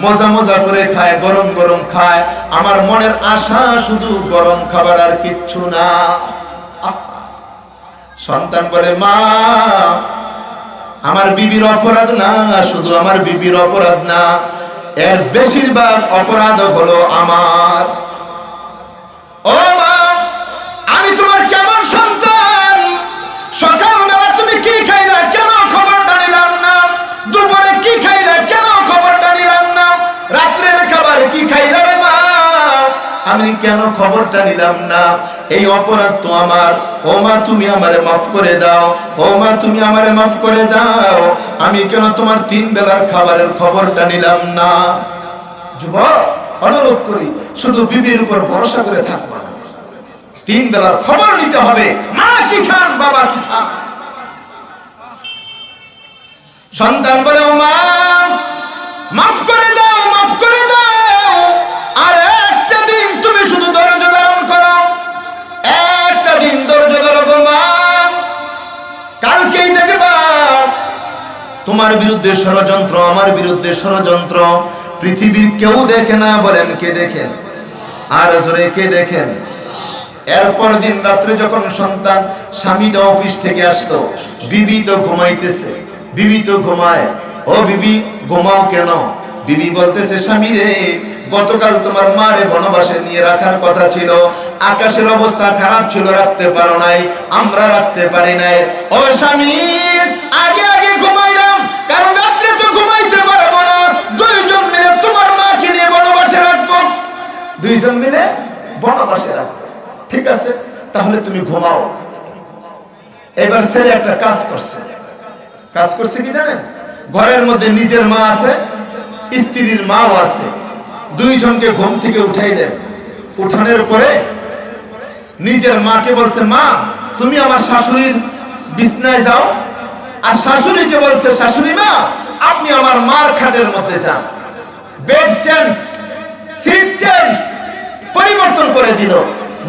[SPEAKER 1] মজা মজা করে খায়, গরম গরম খায়, আমার মনের আশা শুধু গরম খাবার আর কিচ্ছু না। সন্তান বলে, মা, আমার বিবির অপরাধ না, শুধু আমার বিবির অপরাধ না, এর বেশিরভাগ অপরাধ হলো আমার। ও মা, আমি তোমার কেমন সন্তান? সকালবেলা তুমি কি খাইলা, কেন খবরটা নিলাম না? দুপুরে কি খাইলা, কেন খবরটা নিলাম না? রাত্রের খাবারে কি খাইলা রে মা, আমি কেন খবরটা নিলাম না? এই অপরাধ তো আমার। ও মা, তুমি আমারে মাফ করে দাও, ও মা, তুমি আমারে মাফ করে দাও, আমি কেন তোমার 3 বেলার খাবারের খবরটা নিলাম না? যুবক, অনুরোধ করি, শুধু বিবির উপর ভরসা করে থাকবা না, 3 বেলার খবর নিতে হবে। মা কি খান, বাবা কি খান? সন্তান বলে, ও মা, মাফ করে দাও, মাফ করে দাও, আর একটা দিন তুমি শুধু ধৈর্য ধারণ করো, একটা দিন ধৈর্য ধরো গো মা, কালকেই দেখবা তোমার বিরুদ্ধে ষড়যন্ত্র, আমার বিরুদ্ধে ষড়যন্ত্র, পৃথিবীর কেউ দেখে না, বলেন কে দেখেন? আর জোরে কে দেখেন? এরপর দিন রাত্রে যখন সন্তান, স্বামীটা অফিস থেকে আসলো, বিবি তো ঘুমাইতেছে, বিবি তো ঘুমায়। ও বিবি, ঘুমাও কেন? বিবি বলতেছে, স্বামী রে, গতকাল তোমার মারে বনবাসে নিয়ে রাখার কথা ছিল, আকাশের অবস্থা খারাপ ছিল, রাখতে পারো নাই, আমরা রাখতে পারি নাই। ও স্বামী, আগে আগে ঘুমাইলাম, কারণ রাত্রে তো ঘুমাইতে পারবো না, 2 জন মিলে তোমার মাকে নিয়ে বনবাসে রাখবো, 2 জন মিলে বনবাসে রাখবো। ঠিক আছে, তাহলে তুমি ঘুমাও। এবার ছেলে একটা কাজ করছে। কাজ করছে কি জানেন? ঘরের মধ্যে নিজের মা আছে, স্ত্রীর মাও আছে। দুইজনকে ঘুম থেকে উঠাইলেন। উঠানোর পরে নিজের মাকে বলছে, মা তুমি আমার শাশুড়ির বিছনায় যাও। আর শাশুড়িকে বলছে, শাশুড়ি মা আপনি আমার মার খাটের মধ্যে যান। বেড চেঞ্জ, সিট চেঞ্জ, পরিবর্তন করে দিল।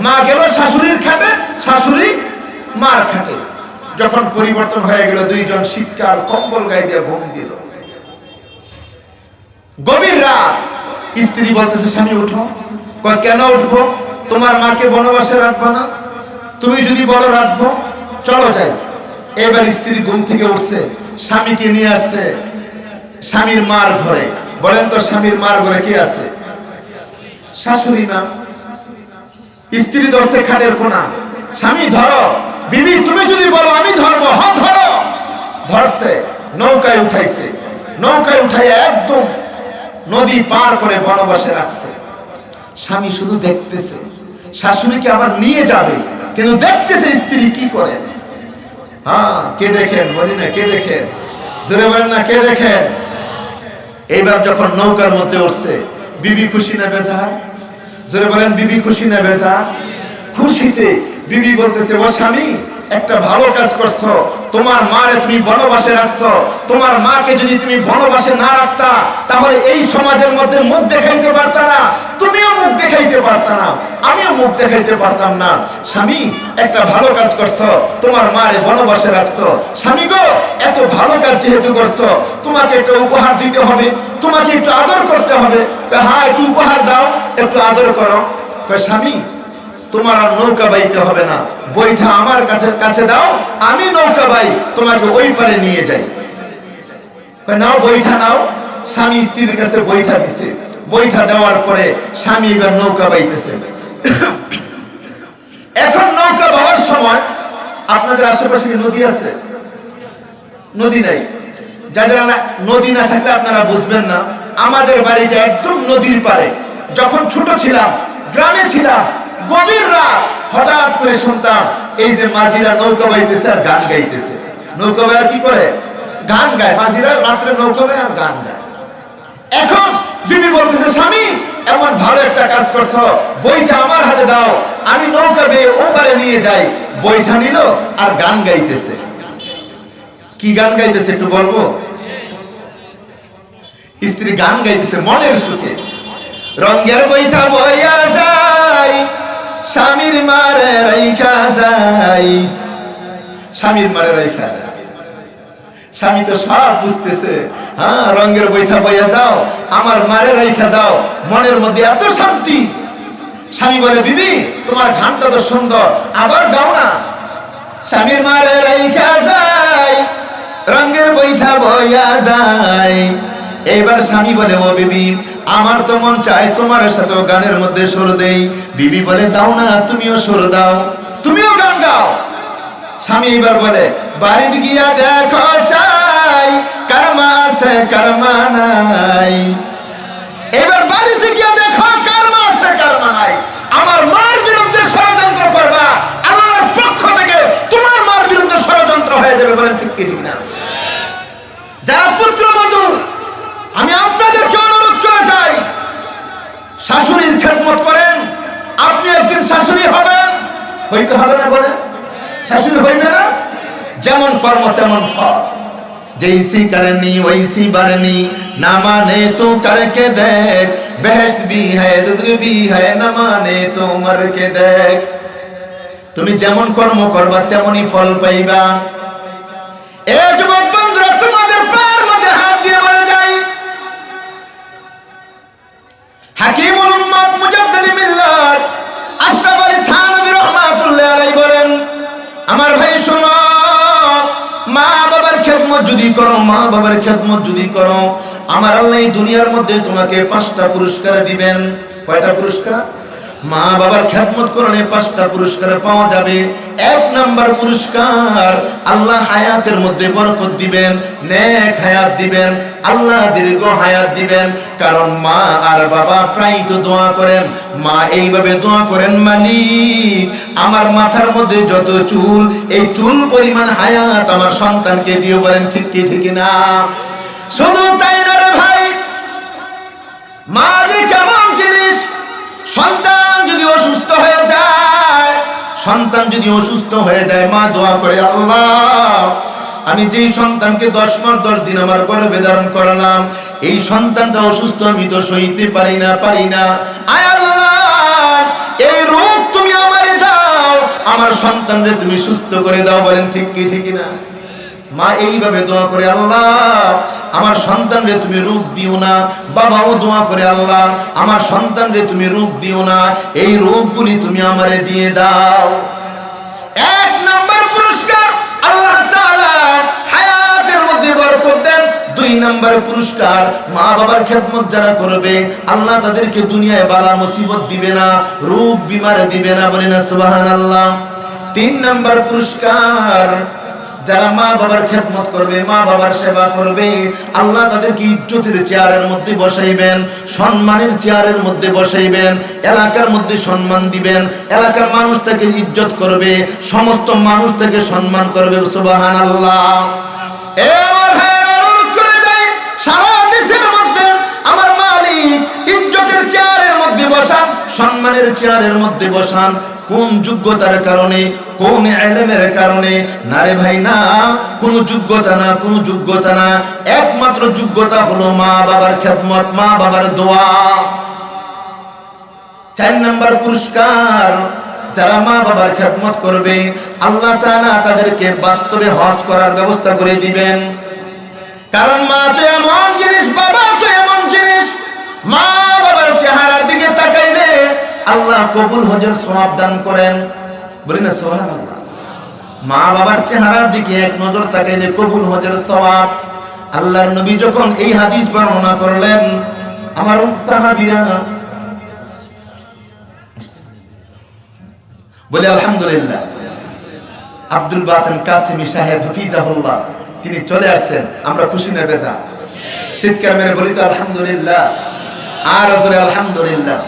[SPEAKER 1] মা গেল শাশুড়ির খাটে, শাশুড়ি মার খাটে। যখন পরিবর্তন হয়ে গেল, দুইজন শীতকাল কম্বল গায়ে দিয়ে ঘুম দিল। গভীর রাত, স্ত্রী বলতেছে, স্বামী উঠো। কয় কেন উঠবো? তোমার মাকে বনবাসে রাখবা না? তুমি যদি বলো রাখবো, চলো যাই। এবার স্ত্রী ঘুম থেকে উঠছে, স্বামীকে নিয়ে আসছে স্বামীর মার ঘরে। বলেন তো স্বামীর মার ঘরে কে আছে? শাশুড়ি মা। স্ত্রী ধরছে খাটের কোনা, স্বামী ধরো। বিবি তুমি যদি বলো আমি ধরবো, হ্যাঁ ধরো। ধরছে, নৌকায় উঠাইছে। নৌকায় উঠাই একদম নদী পার করে বনবাসে রাখছে। স্বামী শুধু দেখতেছে, শাশুড়িকে আবার নিয়ে যাবে, কিন্তু দেখতেছে স্ত্রী কি করে। হ্যাঁ, কে দেখেন? বলি না কে দেখেন? জোরে বলেন না কে দেখেন? এইবার যখন নৌকার মধ্যে উঠছে, বিবি খুশি না বেজার? জোরে বলেন বিবি খুশি না বেজার? খুশিতে বিবি বলতেছে, ও স্বামী একটা ভালো কাজ করছো। তোমার মারে তুমি বনবাসে রাখছো। তোমার মাকে যদি তুমি বনবাসে না রাখতা, তাহলে এই সমাজের মধ্যে মুখ দেখাইতে পারতা না, তুমিও মুখ দেখাইতে পারতা না, আমিও মুখ দেখাইতে পারতাম না। স্বামী একটা ভালো কাজ করছো, তোমার মারে বনবাসে রাখছো। স্বামী গো, এত ভালো কাজ যেহেতু করছো, তোমাকে একটা উপহার দিতে হবে, তোমাকে একটু আদর করতে হবে। হ্যাঁ, একটু উপহার দাও, একটু আদর করো। স্বামী তোমার আর নৌকা বাইতে হবে না, বইটা আমার কাছে দাও, আমি নৌকা বাই, তোমাকে ওই পারে নিয়ে যাই। নাও বইটা নাও। স্বামী স্ত্রীর কাছে বইটা দিছে। বইটা দেওয়ার পরে স্বামী এবার নৌকা বাইতেছে। এখন নৌকা বাওয়ার সময়, আপনাদের আশেপাশে কি নদী আছে? নদী নাই। যাদের নদী না থাকলে আপনারা বুঝবেন না। আমাদের বাড়িটা একদম নদীর পারে। যখন ছোট ছিলাম, গ্রামে ছিলাম, গভীর রাত হঠাৎ করে শুনতাম এই যে মাঝিরা নৌকা বাইতেছে আর গান গাইতেছে। নৌকা বাই আর কি করে? গান গায়। মাঝিরা রাত্রে নৌকা বাই আর গান গায়। এখন বিবি বলতেছে, স্বামী এমন ভালো একটা কাজ করছো, বইটা আমার হাতে দাও, আমি নৌকা বেয়ে ওপারে নিয়ে যাই। বইটা নিল আর গান গাইতেছে। কি গান গাইতেছে একটু বলবো? স্ত্রী গান গাইতেছে মনের সুখে। রঙের বইটা বইয়া যায়, স্বামীর মারে রাইখা যায়। স্বামীর মারে রাইখা যায়। স্বামী তো সব বুঝতেছে। হ্যাঁ, রঙের বইটা বইয়া যাও, আমার মারে রাইখা যাও। মনের মধ্যে এত শান্তি। স্বামী বলে, বিবি তোমার গানটা তো সুন্দর, আবার গাও না। স্বামীর মারে রাইখা যায়, রঙের বইটা বইয়া যায়। এবার স্বামী বলে, ও বিবি আমার তো মন চায় তোমার সাথে গানের মধ্যে সুর দেই। বিবি বলে, দাও না, তুমিও সুর দাও, তুমিও গান গাও। স্বামী এবার বলে, বাড়িতে গিয়া দেখো চাই, কর্মা আছে কর্মা নাই। এবার বাড়িতে গিয়া দেখো কর্মা আছে কর্মা নাই। আমার মার বিরুদ্ধে ষড়যন্ত্র করবা, আল্লাহর পক্ষ থেকে তোমার মার বিরুদ্ধে ষড়যন্ত্র হয়ে যাবে। বলেন ঠিক কি ঠিক না? যারা পুত্রবধূ, আমি আপনাদেরকে অনুরোধ করে চাই, শাশুড়ির খেদমত করেন। আপনি একদিন শাশুড়ি হবেন, হইতে হবে না? বলেন শাশুড়ি হইবে না? যেমন কর্ম তেমন ফল। जैसी करनी वैसी बरनी, ना माने तो करके देख, बेहेश्त भी है रिज़्क़ भी है, ना माने तो मर के देख। তুমি যেমন কর্ম করবা তেমনই ফল পাইবা। এ যুবক বন্ধুরা, তোমাদের পায়ের মধ্যে হাত দিয়ে বলে যাই, হাকিমুল উম্মাত মুজাদ্দিদ মিল্লাত আশরাফ আলী থানভী রাহমাতুল্লাহ আলাইহি বলেন, আমার ভাই শোনো, মা বাবার খেদমত যদি করো, মা বাবার খেদমত যদি করো, আমার আল্লাহ এই দুনিয়ার মধ্যে তোমাকে 5টা পুরস্কার দিবেন। কয়টা পুরস্কার? মা বাবার খেদমত করলে 5টা পুরস্কার পাওয়া যাবে। 1 নাম্বার পুরস্কার, আল্লাহ হায়াতের মধ্যে বরকত দিবেন, নেক হায়াত দিবেন, আল্লাহ দীর্ঘ হায়াত দিবেন। কারণ মা আর বাবা প্রায় তো দোয়া করেন। মা এইভাবে দোয়া করেন, মালিক আমার মাথার মধ্যে যত চুল, এই চুল পরিমাণ হায়াত আমার সন্তানকে দিও। বলেন ঠিক কি ঠিক না? শুধু তাই না রে ভাই, মা যে কেমন জিনিস। সন্তান যদি অসুস্থ হয়ে যায়, মা দোয়া করে, আল্লাহ আমি যেই সন্তানকে 10 মাস 10 দিন আমার গর্ভে ধারণ করালাম, এই সন্তানটা অসুস্থ, আমি তো সইতে পারি না। আয় আল্লাহ, এই রোগ তুমি আমারে দাও, আমার সন্তানরে তুমি সুস্থ করে দাও। বলেন ঠিক কি ঠিক না? মা এইভাবে দোয়া করে, আল্লাহ আমার সন্তানরে তুমি রোগ দিও না। বাবাও দোয়া করে, আল্লাহ আমার সন্তানরে তুমি রোগ দিও না, এই রোগগুলি তুমি আমারে দিয়ে দাও। 1 নম্বর পুরস্কার আল্লাহ তাআলা হায়াতের মধ্যে বরকত দেন। 2 নম্বর পুরস্কার, মা বাবার খেদমত যারা করবে আল্লাহ তাদেরকে দুনিয়ায় বালা মুসিবত দিবে না, রোগ বিমার দিবে না। বলেন সুবহানাল্লাহ। 3 নম্বর পুরস্কার, যারা মা বাবার খেদমত করবে, মা বাবার সেবা করবে, আল্লাহ তাদেরকে ইজ্জতের চেয়ারের মধ্যে বসাইবেন, সম্মানের চেয়ারের মধ্যে বসাইবেন, এলাকার মধ্যে সম্মান দিবেন, এলাকার মানুষ তাকে ইজ্জত করবে, সমস্ত মানুষ তাকে সম্মান করবে। সুবহানাল্লাহ। সারা দেশের মধ্যে আমার মালিক ইজ্জতের চেয়ারের মধ্যে বসান, সম্মানের চেয়ারের মধ্যে বসান। কোন যোগ্যতার কারণে? কোন ইলমের কারণে? না রে ভাই না, কোন যোগ্যতা না, একমাত্র যোগ্যতা হলো মা বাবার খেদমত, মা বাবার দোয়া। 4 নম্বর পুরস্কার, যারা মা বাবার খেদমত করবে আল্লাহ তাআলা তাদেরকে বাস্তবে হজ করার ব্যবস্থা করে দিবেন। কারণ মা তো এমন জিনিস, বাবা তো এমন জিনিস, মা বাবার চেহারার দিকে তাকাইলে আল্লাহ কবুল হজের সওয়াব দান করেন। বলি না সুবহানাল্লাহ। মা বাবার চেহারার দিকে এক নজর তাকাইলে কবুল হজের সওয়াব। আল্লাহর নবী যখন এই হাদিস বর্ণনা করলেন, আমার সাহাবীরা বলে আলহামদুলিল্লাহ। আব্দুল বাতেন কাসিমি সাহেব হাফিজাহুল্লাহ তিনি চলে আসছেন, আমরা খুশি না বেজা? চিৎকার মেরে বলি তো আলহামদুলিল্লাহ, আর আসলে আলহামদুলিল্লাহ।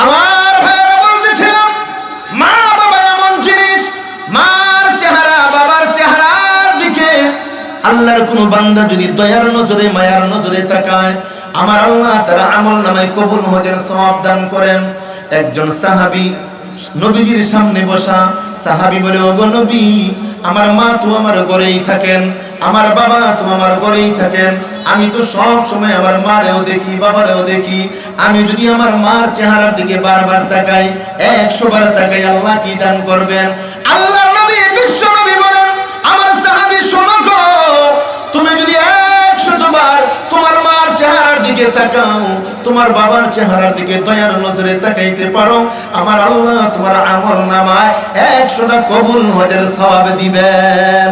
[SPEAKER 1] আমার ভাইরা বলতেছিলাম, মা বাবা এমন জিনিস, মার চেহারা বাবার চেহারার দিকে আল্লাহর কোন বান্দা যদি দয়ার নজরে মায়ার নজরে তাকায়, আমার আল্লাহ তার আমল নামায় কবুল হজের সওয়াব দান করেন। একজন সাহাবী নবীজির সামনে বসা, সাহাবী বলে, ওগো নবী, আমার মা তো আমার ঘরেই থাকেন, আমার বাবা তো আমার ঘরেই থাকেন, আমি তো সব সময় আমার মারেও দেখি, বাবারেও দেখি, আমি যদি আমার মার চেহারার দিকে বারবার তাকাই, 100 বার তাকাই, আল্লাহ কি দান করবেন? আল্লাহর নবী বিশ্ব নবী বলেন, আমার সাহাবী শোনো গো, তুমি যদি 100 বার তোমার মার চেহারার দিকে তাকাও, তোমার বাবার চেহারার দিকে দয়ার নজরে তাকাইতে পারো, আমার আল্লাহ তোমার আমল নামায় 100টা কবুল হজের সওয়াব দিবেন।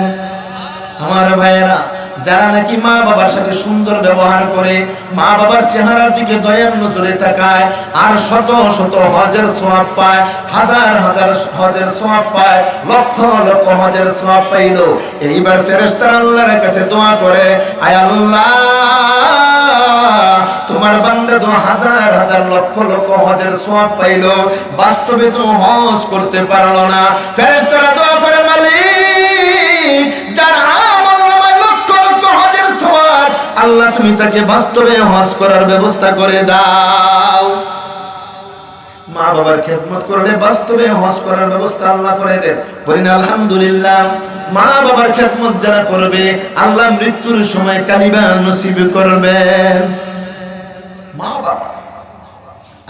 [SPEAKER 1] আমার ভাইয়েরা, যারা নাকি মা বাবার সাথে সুন্দর ব্যবহার করে, মা বাবার চেহারার দিকে দয়ার নজরে তাকায়, আর শত শত হজের সওয়াব পায়, হাজার হাজার হজের সওয়াব পায়, লক্ষ লক্ষ হজের সওয়াব পাইল। এইবার ফেরেশতারা আল্লাহর কাছে দোয়া করে, আয় আল্লাহ, তোমার বান্দা তো হাজার হাজার লক্ষ লক্ষ হজের সওয়াব পাইল, বাস্তবে তো হজ করতে পারলো না। ফেরেশতারা দোয়া করে, মালিক, যার আমল নামায় লক্ষ লক্ষ হজের সওয়াব, আল্লাহ তুমি তাকে বাস্তবে হজ করার ব্যবস্থা করে দাও। মা বাবার খেদমত করলে বাস্তবে হজ করার ব্যবস্থা আল্লাহ করে দেন। বলেন আলহামদুলিল্লাহ। মা বাবার খেদমত যারা করবে, আল্লাহ মৃত্যুর সময় কালিমা নসিব করবেন। মা বাবা,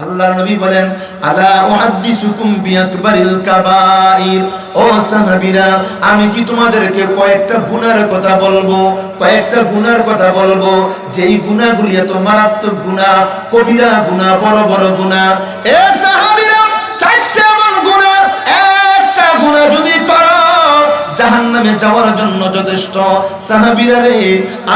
[SPEAKER 1] আল্লাহ নবী বলেন, আলা উহাদ্দিসুকুম বিআকবারিল কাবাইর, ও সাহাবীরা, আমি কি তোমাদেরকে কয়েকটা গুনার কথা বলবো, কয়েকটা গুনার কথা বলবো, যেই গুনাহগুলি এত মারাত্মক গুনাহ, কবিরা গুনাহ, বড় বড় গুনাহ। এ সাহাবীরা, 4টা এমন গুনাহ, একটা গুনাহ যদি করো জাহান্নামে যাওয়ার জন্য যথেষ্ট। সাহাবীরা রে,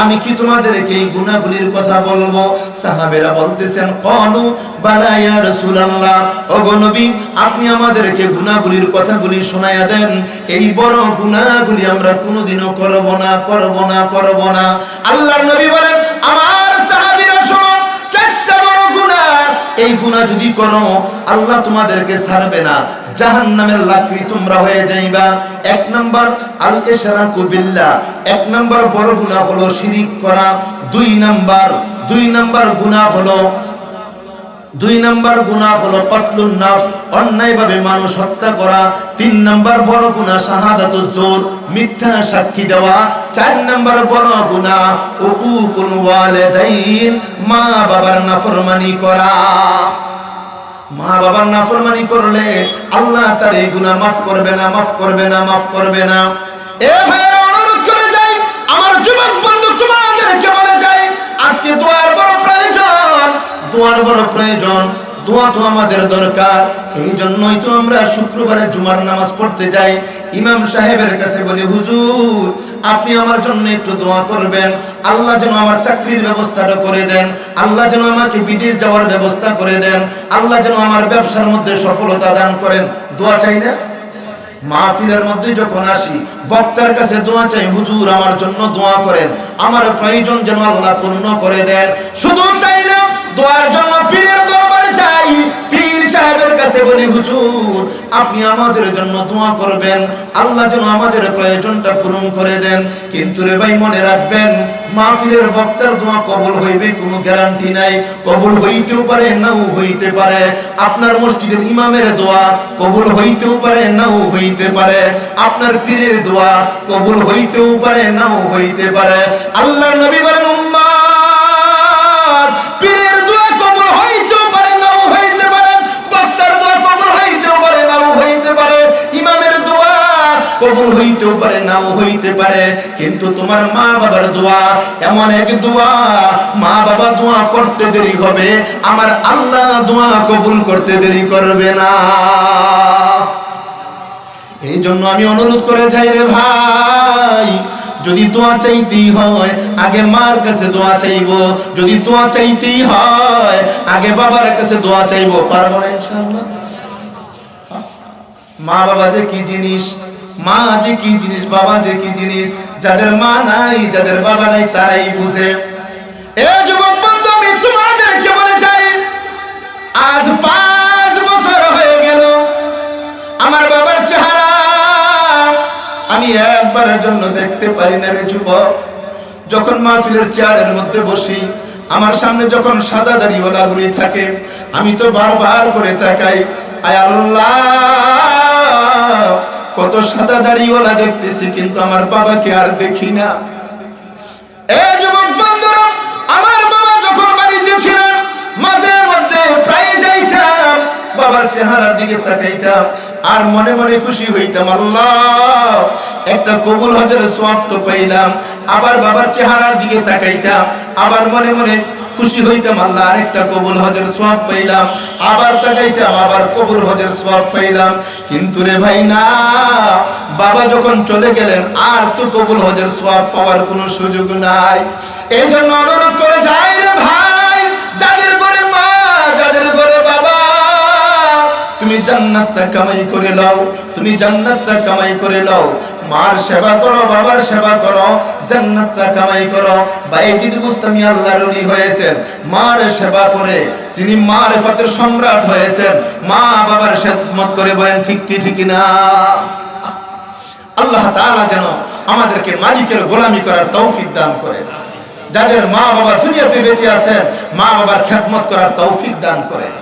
[SPEAKER 1] আমি কি তোমাদেরকে এই গুনাহগুলির কথা বলবো? সাহাবীরা বলতেছেন, ক্বালু বালা ইয়া রাসূলুল্লাহ, ওগো নবী, আপনি আমাদেরকে গুনাহগুলির কথাগুলি শোনায়া দেন। এই বড় গুনাহগুলি আমরা কোনোদিনও করব না। আল্লাহর নবী বলেন, আমার সাহাবীরা শোনো, 4টা বড় গুনাহ, এই গুনাহ যদি করো আল্লাহ তোমাদেরকে ছাড়বে না, জাহান্নামের লাকড়ি তোমরা হয়ে যাইবা। এক নাম্বার আল ইশরাকু বিল্লাহ, এক নাম্বার বড় গুনাহ হলো শিরিক করা। দুই নাম্বার গুনাহ হলো কতলুন নাফস, অন্যায়ভাবে মানুষ হত্যা করা। 3 নাম্বার বড় গুনাহ শাহাদাতুজ জুর, মিথ্যা সাক্ষী দেওয়া। 4 নাম্বার বড় গুনাহ উকুকুল ওয়ালিদাইন, মা বাবার নাফরমানি করা। মা বাবার নাফরমানি করলে আল্লাহ তার এই গুনাহ মাফ করবে না। এ ভাইরা, অনুরোধ করে যাই, আমার যুবক বন্ধু তোমাদেরকে বলে যাই, আজকে দোয়ার বড় প্রয়োজন। দোয়া তো আমাদের দরকার। এই জন্যই তো আমরা শুক্রবারে জুমার নামাজ পড়তে যাই। ইমাম সাহেবের কাছে বলি, হুজুর আপনি আমার জন্য একটু দোয়া করবেন, আল্লাহ যেন আমার চাকরির ব্যবস্থাটা করে দেন, আল্লাহ যেন আমাকে বিদেশ যাওয়ার ব্যবস্থা করে দেন, আল্লাহ যেন আমার ব্যবসার মধ্যে সফলতা দান করেন। দোয়া চাই না? মাহফিলের মধ্যে যখন আসি বক্তার কাছে দোয়া চাই, হুজুর আমার জন্য দোয়া করেন, আমার প্রয়োজন যেন আল্লাহ পূর্ণ করে দেন। শুধু চাই না, দোয়ার জন্য পীরের দরবারে যাই, পীর সাহেবের কাছে বলি, হুজুর আপনি আমাদের জন্য দোয়া করবেন, আল্লাহ যেন আমাদের প্রয়োজনটা পূরণ করে দেন। কিন্তু রে ভাই, মনে রাখবেন, মাহফিলের বক্তার দোয়া কবুল হইবে কোনো গ্যারান্টি নাই। কবুল হইতেও পারে, নাও হইতে পারে। আপনার মসজিদের ইমামের দোয়া কবুল হইতেও পারে, নাও হইতে পারে। আপনার পীরের দোয়া কবুল হইতেও পারে, নাও হইতে পারে। আল্লাহর নবী বলেন, উম্মাত পীরের দোয়া কবুল হইতেও পারে, নাও হইতে পারে। বক্তার দোয়া কবুল হইতেও পারে, নাও হইতে পারে। ইমামের দোয়া কবুল হইতেও পারে, নাও হইতে পারে। কিন্তু তোমার মা বাবার দোয়া এমন এক দোয়া, মা বাবা দোয়া করতে দেরি হবে, আমার আল্লাহ দোয়া কবুল করতে দেরি করবে না। এই জন্য আমি অনুরোধ করে যাই, রে ভাই, যদি দোয়া চাইতেই হয় আগে মার কাছে দোয়া চাইবো, যদি দোয়া চাইতেই হয় আগে বাবার কাছে দোয়া চাইবো। পারবো না ইনশাআল্লাহ? মা বাবা যে কি জিনিস, মা যে কি জিনিস, বাবা যে কি জিনিস, যাদের মা নাই, যাদের বাবা নাই, তারাই বুঝে। এ যুবক বন্ধু, আমি তোমাদেরকে বলে যাই, আজ 5 বছর হয়ে গেল আমার বাবার চেহারা আমি একবারের জন্য দেখতে পারি না রে যুবক। যখন মাহফিলের চেয়ারের মধ্যে বসি, আমার সামনে যখন সাদা দাড়িওয়ালা গুলি থাকে, আমি তো বারবার করে তাকাই, আয় আল্লাহ, কত সাদা দাড়িওয়ালা দেখতেছি, কিন্তু আমার বাবাকে আর দেখি না। এই যুবক বন্ধুরা, আমার বাবা যখন বাড়িতে ছিলেন, মাঝে মধ্যে প্রায় যাইতাম, বাবার চেহারার দিকে তাকাইতাম, আর মনে মনে খুশি হইতাম, আল্লাহ একটা কবুল হজের সওয়াব তো পাইলাম। আবার বাবার চেহারার দিকে তাকাইতাম, আবার মনে মনে খুশি হইতাম, আল্লাহ আরেকটা কবুল হজের সওয়াব পাইলাম। আবার তাকাইতাম, আবার কবুল হজের সওয়াব পাইলাম। কিন্তু রে ভাই না, বাবা যখন চলে গেলেন আর তো কবুল হজের সওয়াব পাওয়ার কোনো সুযোগ নাই। এই জন্য অনুরোধ করে যাই, রে ভাই, যাদের ঘরে মা, যাদের ঘরে বাবা, তুমি জান্নাতটা কামাই করে লও, তুমি জান্নাতটা কামাই করে লও। মার সেবা করো, বাবার সেবা করো, জান্নাতটা কামাই করো। বাইজিদ বুস্তামি আল্লাহর ওলি হয়েছেন মার সেবা করে, তিনি মারিফাতের সম্রাট হয়েছেন, মা বাবার খেদমত করে। বলেন ঠিক কি ঠিক না? আল্লাহ তাআলা যেন আমাদেরকে মালিকের গোলামি করার তৌফিক দান করেন। যাদের মা বাবা দুনিয়াতে বেঁচে আছেন, মা বাবার খেদমত করার তৌফিক দান করেন।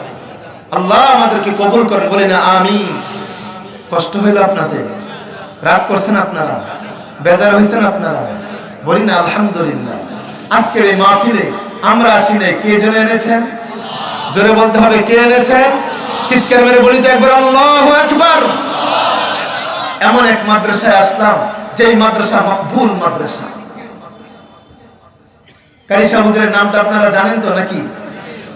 [SPEAKER 1] আল্লাহ আমাদেরকে কবুল করেন। বলি না আমিন। কষ্ট হইল আপনাদের? রাগ করছেন আপনারা? বেজার হয়েছেন আপনারা? বলি না আলহামদুলিল্লাহ। আজকের এই মাহফিলে আমরা আসি নাই, কে যেন এনেছেন? জোরে বলতে হবে, কে এনেছেন? চিৎকার মেরে বলি তো একবার আল্লাহু আকবার। এমন এক মাদ্রাসায় আসলাম, যেই মাদ্রাসা মকবুল মাদ্রাসা। কারি সাহেব হুজুরের নামটা আপনারা জানেন তো নাকি?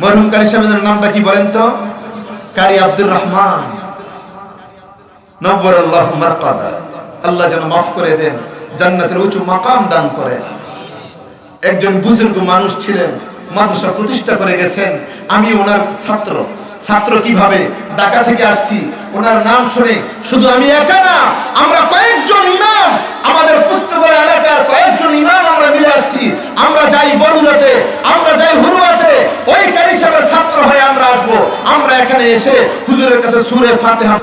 [SPEAKER 1] মরহুম কারি সাহেবের নামটা কি বলেন তো? কারি আব্দুর রহমান, নব্বরাল্লাহু মারকাদা। আল্লাহ যেন মাফ করে দেন, জান্নাতের উঁচু মাকাম দান করেন। একজন বুজুর্গ মানুষ ছিলেন, মাদ্রাসা প্রতিষ্ঠা করে গেছেন। আমি ওনার ছাত্র কিভাবে ঢাকা থেকে আসছি, ওনার নাম শুনে শুধু আমি একা না, আমরা কয়েকজন ইমাম, আমাদের পুস্তকের এলাকার কয়েকজন ইমাম আমরা মিলে আসছি। আমরা যাই বরুড়াতে, আমরা যাই হুরুয়াতে, ওই কারি সাহেবের ছাত্র হয়ে আমরা আসবো। এসে হুজুরের কাছে সূরা ফাতিহা